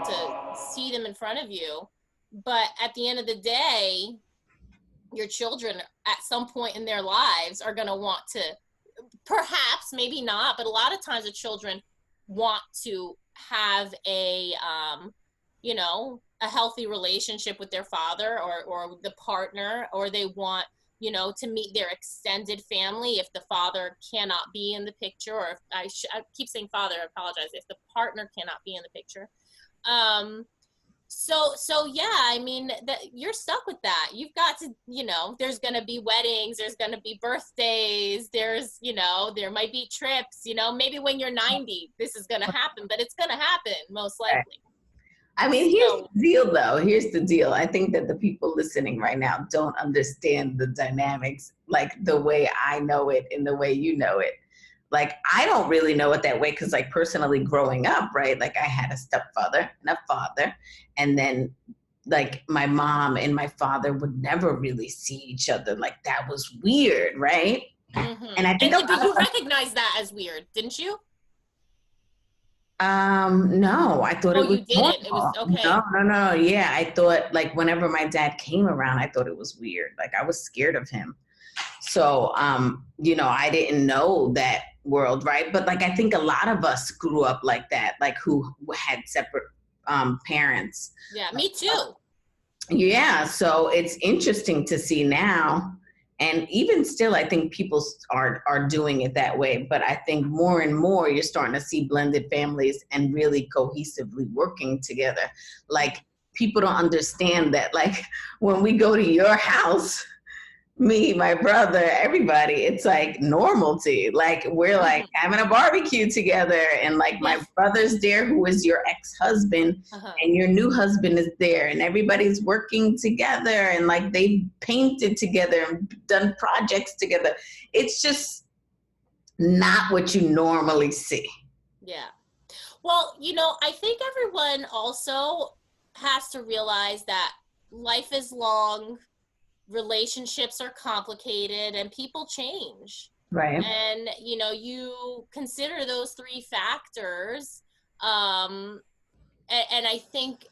to see them in front of you. But at the end of the day, your children at some point in their lives are going to want to, perhaps, maybe not, but a lot of times the children want to have you know, a healthy relationship with their father or the partner, or they want, you know, to meet their extended family if the father cannot be in the picture, or if I keep saying father, I apologize, if the partner cannot be in the picture. So yeah, I mean, that you're stuck with that. You've got to, you know, there's going to be weddings, there's going to be birthdays, there's, you know, there might be trips, you know, maybe when you're 90 this is going to happen, but it's going to happen most likely. I mean, here's the deal, though. Here's the deal. I think that the people listening right now don't understand the dynamics like the way I know it and the way you know it. Like, I don't really know it that way because, like, personally growing up, right, like I had a stepfather and a father, and then like my mom and my father would never really see each other. Like, that was weird, right? Mm-hmm. And I think and did you recognize that as weird, didn't you? No, I thought Oh, it was you didn't. It was normal. okay. No. Yeah, I thought like whenever my dad came around, I thought it was weird. Like I was scared of him. So, you know, I didn't know that world, right? But like I think a lot of us grew up like that, like who had separate parents. Yeah, me too. Yeah, so it's interesting to see now, and even still, I think people are doing it that way. But I think more and more, you're starting to see blended families and really cohesively working together. Like people don't understand that. Like when we go to your house, me, my brother, everybody, it's like normalcy. Like we're like having a barbecue together, and like my brother's there who is your ex-husband, and your new husband is there, and everybody's working together, and like they've painted together and done projects together. It's just not what you normally see. Yeah. Well, you know, I think everyone also has to realize that life is long, relationships are complicated, and people change. Right. And, you know, you consider those three factors. And I think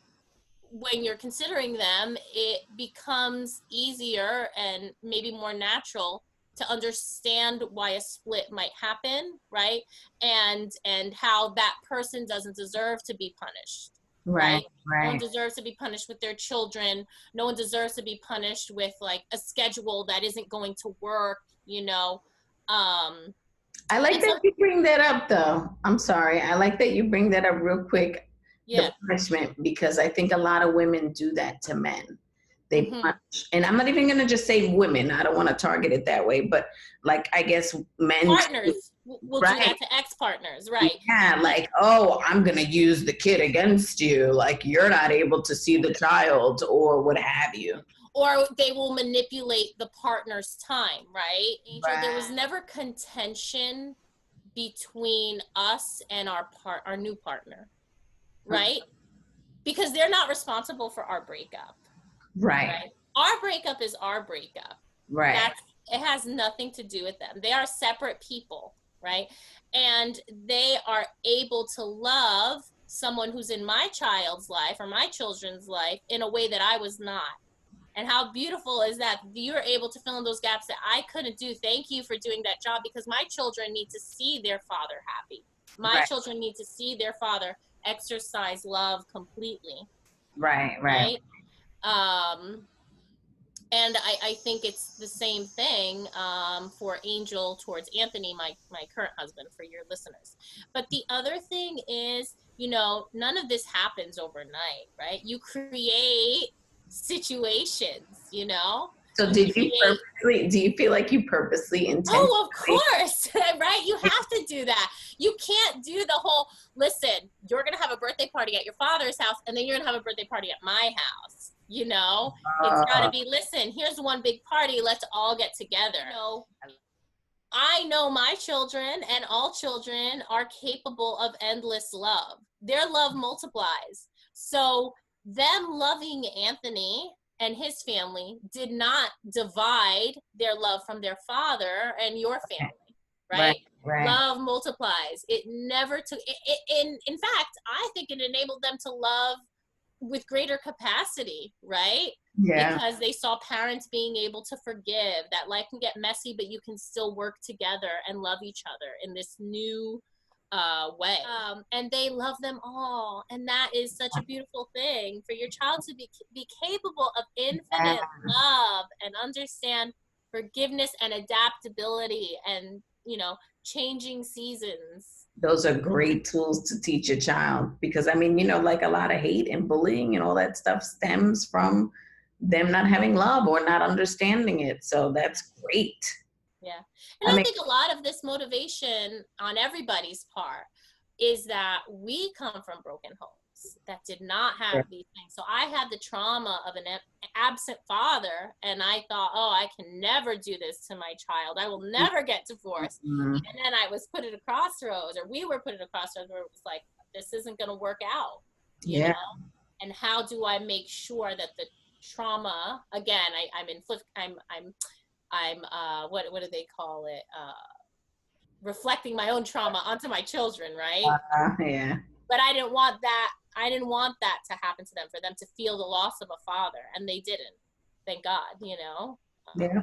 when you're considering them, it becomes easier and maybe more natural to understand why a split might happen, right? And how that person doesn't deserve to be punished, Right. right? No one Right. deserves to be punished with their children. No one deserves to be punished with like a schedule that isn't going to work, you know. I like And that so, you bring that up, though. I'm sorry. I like that you bring that up real quick, yeah. the punishment, because I think a lot of women do that to men. They Mm-hmm. punish. And I'm not even going to just say women. I don't want to target it that way, but like, I guess men too, Partners will do right? that to ex-partners, right? Yeah, like, oh, I'm going to use the kid against you. Like, you're not able to see the child or what have you. Or they will manipulate the partner's time, right? Angel, there was Right. never contention between us and our new partner, right? Because they're not responsible for our breakup, Right. right? Our breakup is our breakup. Right. That's It has nothing to do with them. They are separate people, right? And they are able to love someone who's in my child's life or my children's life in a way that I was not. And how beautiful is that you're able to fill in those gaps that I couldn't do. Thank you for doing that job, because my children need to see their father happy. My Right. children need to see their father exercise love completely, Right. Right. right? Um, and I think it's the same thing for Angel towards Anthony, my current husband, for your listeners. But the other thing is, you know, none of this happens overnight, right? You create situations, you know? So You did you create. purposely, do you feel like you purposely intentionally? Oh, of course, right? You have to do that. You can't do the whole, listen, you're going to have a birthday party at your father's house, and then you're going to have a birthday party at my house. You know, it's got to be, listen, here's one big party. Let's all get together. You know, I know my children and all children are capable of endless love. Their love multiplies. So them loving Anthony and his family did not divide their love from their father and your family, right, right? right. Love multiplies. It never took in fact, I think it enabled them to love with greater capacity, right? Yeah, Because they saw parents being able to forgive, that life can get messy, but you can still work together and love each other in this new way. And they love them all. And that is such a beautiful thing for your child to be capable of infinite love and understand forgiveness and adaptability and, changing seasons. those are great tools to teach a child because I mean, like a lot of hate and bullying and all that stuff stems from them not having love or not understanding it. So that's great. Yeah. And I I mean, think a lot of this motivation on everybody's part is that we come from broken homes that did not have these things. So I had the trauma of an absent father, and I thought, oh, I can never do this to my child. I will never get divorced. mhm, And then I was put at a crossroads, or we were put at a crossroads where it was like, this isn't going to work out, you yeah, know? And how do I make sure that the trauma, again, I'm what do they call it? Reflecting my own trauma onto my children, right? yeah, But I didn't want that. I didn't want that to happen to them, for them to feel the loss of a father, and they didn't. Thank God, yeah.